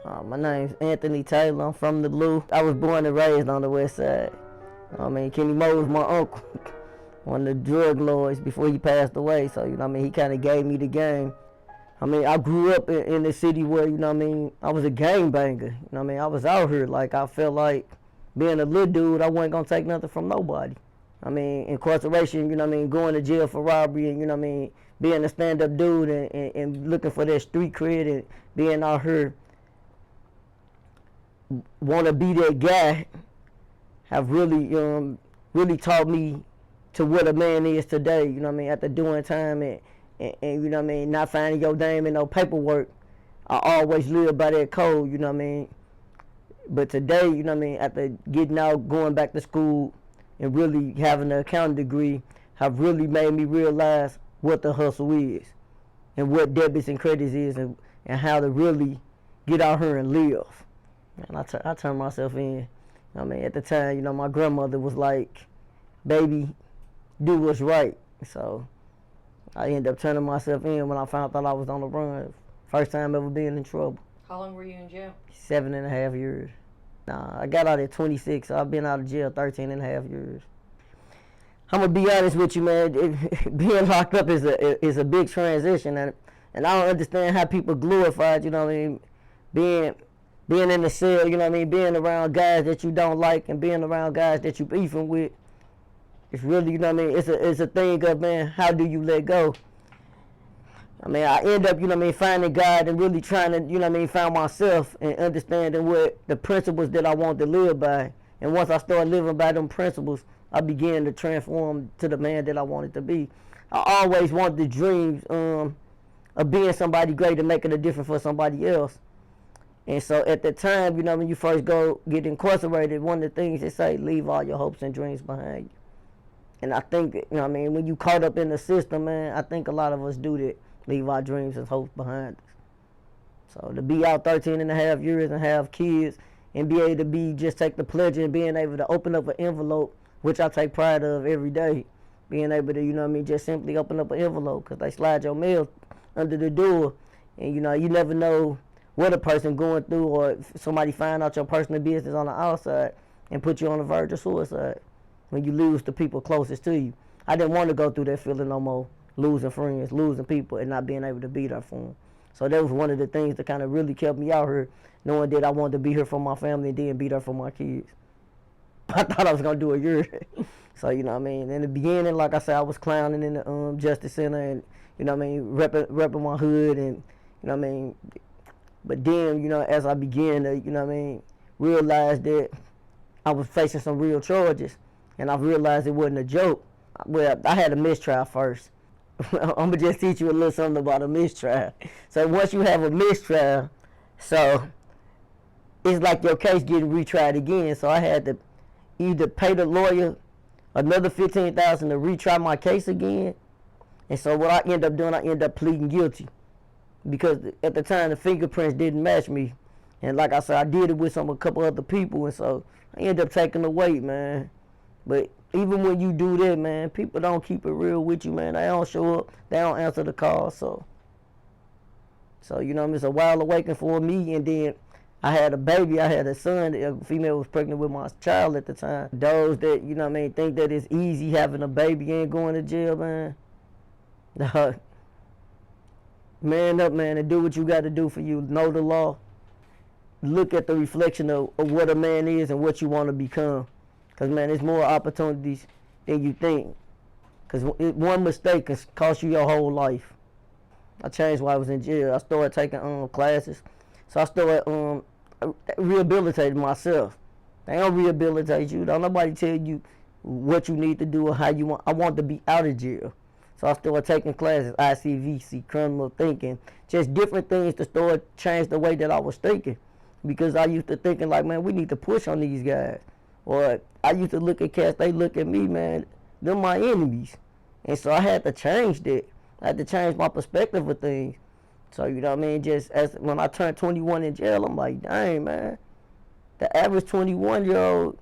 My name's Anthony Taylor. I'm from the Lou. I was born and raised on the west side. Kenny Moe was my uncle, one of the drug lords before he passed away. So, he kind of gave me the game. I grew up in the city where, I was a gangbanger. I was out here. Like, I felt like being a little dude, I wasn't going to take nothing from nobody. Incarceration, going to jail for robbery and, being a stand-up dude and looking for that street cred and being out here, want to be that guy, have really taught me to what a man is today. After doing time and not finding your name in no paperwork, I always live by that code. But today, after getting out, going back to school, and really having an accounting degree, have really made me realize what the hustle is and what debits and credits is and how to really get out here and live. And I turned myself in. At the time, my grandmother was like, baby, do what's right. So I ended up turning myself in when I found out I was on the run. First time ever being in trouble. How long were you in jail? 7.5 years. Nah, I got out at 26, so I've been out of jail 13.5 years. I'm gonna be honest with you, man. Being locked up is a big transition, and I don't understand how people glorify it. Being in the cell, being around guys that you don't like and being around guys that you beefing with. It's really, it's a thing of, man, how do you let go? I end up, finding God and really trying to, find myself and understanding what the principles that I want to live by. And once I started living by them principles, I began to transform to the man that I wanted to be. I always wanted the dreams of being somebody great and making a difference for somebody else. And so at the time, when you first get incarcerated, one of the things they say, leave all your hopes and dreams behind you. And I think, when you caught up in the system, man, I think a lot of us do that, leave our dreams and hopes behind us. So to be out 13.5 years and have kids and be able to just take the pleasure in being able to open up an envelope, which I take pride of every day, being able to, just simply open up an envelope because they slide your mail under the door. And, you never know what a person going through, or if somebody find out your personal business on the outside and put you on the verge of suicide when you lose the people closest to you. I didn't want to go through that feeling no more, losing friends, losing people, and not being able to be there for them. So that was one of the things that kind of really kept me out here, knowing that I wanted to be here for my family and then be there for my kids. I thought I was going to do a year. So, in the beginning, like I said, I was clowning in the Justice Center and, repping my hood and, but then, as I began to, realize that I was facing some real charges, and I realized it wasn't a joke. Well, I had a mistrial first. I'm going to just teach you a little something about a mistrial. So once you have a mistrial, so it's like your case getting retried again. So I had to either pay the lawyer another $15,000 to retry my case again. And so what I end up doing, I end up pleading guilty. Because at the time, the fingerprints didn't match me. And like I said, I did it with a couple other people. And so I ended up taking the weight, man. But even when you do that, man, people don't keep it real with you, man. They don't show up. They don't answer the call. So it's a wild awakening for me. And then I had a baby. I had a son. A female was pregnant with my child at the time. Those that, think that it's easy having a baby and going to jail, man. Man up, man, and do what you got to do for you. Know the law. Look at the reflection of what a man is and what you want to become. Because, man, there's more opportunities than you think. Because one mistake can cost you your whole life. I changed while I was in jail. I started taking classes. So I started rehabilitating myself. They don't rehabilitate you. Don't nobody tell you what you need to do or how you want. I want to be out of jail. So I started taking classes, ICVC, criminal thinking, just different things to start change the way that I was thinking. Because I used to thinking like, man, we need to push on these guys. Or I used to look at cats, they look at me, man, they're my enemies. And so I had to change that. I had to change my perspective of things. So, just as when I turned 21 in jail, I'm like, dang, man, the average 21-year-old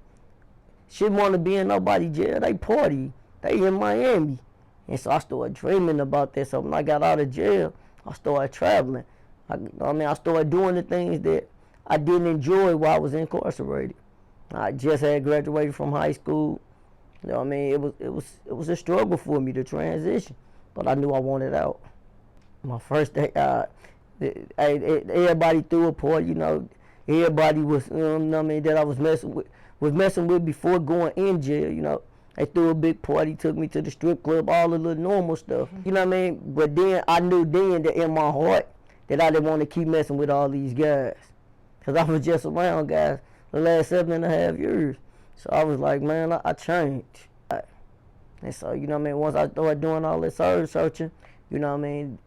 shouldn't want to be in nobody's jail. They party. They in Miami. And so I started dreaming about this. So when I got out of jail, I started traveling. I started doing the things that I didn't enjoy while I was incarcerated. I just had graduated from high school. You know what I mean? It was a struggle for me to transition, but I knew I wanted out. My first day, everybody threw a party. You know, everybody was, you know what I mean, that I was messing with before going in jail. You know, they threw a big party, took me to the strip club, all the little normal stuff. You know what I mean? But then I knew then that in my heart that I didn't want to keep messing with all these guys, cause I was just around guys the last 7.5 years. So I was like, man, I changed. And so, you know what I mean, once I started doing all this soul searching, you know what I mean,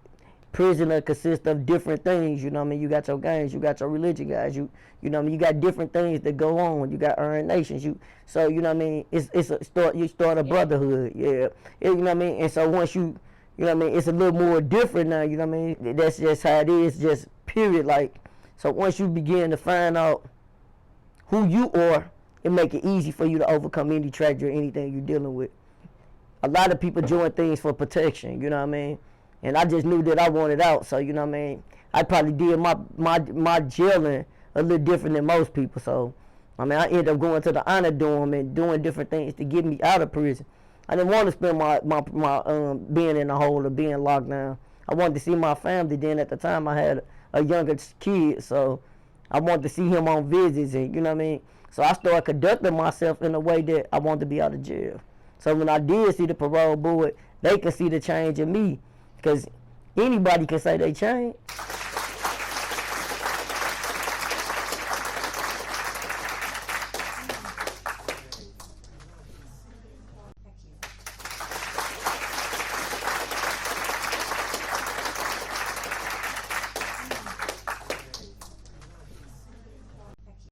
prison consists of different things, you know what I mean, you got your gangs, you got your religion guys, you know what I mean, you got different things that go on, you got earned nations, so, you know what I mean, you start a brotherhood, yeah, you know what I mean, and so once you know what I mean, it's a little more different now, you know what I mean, that's just how it is, just period, like, so once you begin to find out who you are, it make it easy for you to overcome any tragedy or anything you're dealing with. A lot of people join things for protection, you know what I mean? And I just knew that I wanted out, so you know what I mean? I probably did my jailing a little different than most people, so I mean, I ended up going to the honor dorm and doing different things to get me out of prison. I didn't want to spend my being in the hole or being locked down. I wanted to see my family. Then at the time I had a younger kid, so I wanted to see him on visits, and you know what I mean? So I started conducting myself in a way that I wanted to be out of jail. So when I did see the parole board, they could see the change in me, because anybody can say they changed.